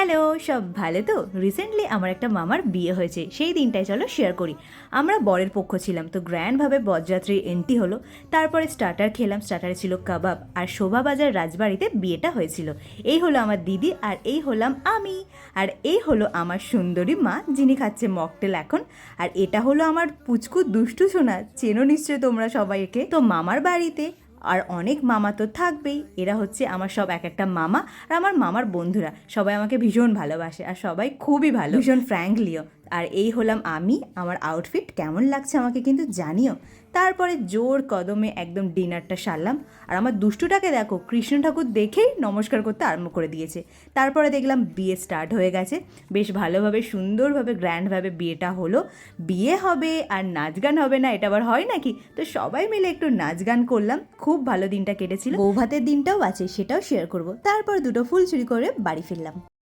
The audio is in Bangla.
হ্যালো, সব ভালো তো? রিসেন্টলি আমার একটা মামার বিয়ে হয়েছে, সেই দিনটাই চলো শেয়ার করি। আমরা বরের পক্ষ ছিলাম, তো গ্র্যান্ডভাবে বরযাত্রীর এন্ট্রি হলো। তারপরে স্টার্টার খেলাম, স্টার্টারে ছিল কাবাব, আর শোভাবাজার রাজবাড়িতে বিয়েটা হয়েছিল। এই হলো আমার দিদি, আর এই হলাম আমি। আর এই হলো আমার সুন্দরী মা, যিনি খাচ্ছে মকটেল এখন। আর এটা হলো আমার পুচকু দুষ্টু সোনা, চেনো নিশ্চয়ই তোমরা সবাইকে। তো মামার বাড়িতে আর অনেক মামা তো থাকবেই, এরা হচ্ছে আমার সব এক একটা মামা। আর আমার মামার বন্ধুরা সবাই আমাকে ভীষণ ভালোবাসে, আর সবাই খুবই ভালো, ভীষণ ফ্র্যাঙ্কলিও। আর এই হলাম আমি। আমার আউটফিট কেমন লাগছে আমাকে কিন্তু জানিও। তারপরে জোর কদমে একদম ডিনারটা সারলাম। আর আমার দুষ্টুটাকে দেখো, কৃষ্ণ ঠাকুর দেখেই নমস্কার করতে আরম্ভ করে দিয়েছে। তারপরে দেখলাম বিয়ে স্টার্ট হয়ে গেছে, বেশ ভালোভাবে সুন্দরভাবে গ্র্যান্ডভাবে বিয়েটা হলো। বিয়ে হবে আর নাচ গান হবে না, এটা আবার হয় নাকি? তো সবাই মিলে একটু নাচ গান করলাম, খুব ভালো দিনটা কেটেছিল। বৌভাতের দিনটাও আছে, সেটাও শেয়ার করব। তারপর দুটো ফুল চুরি করে বাড়ি ফিরলাম।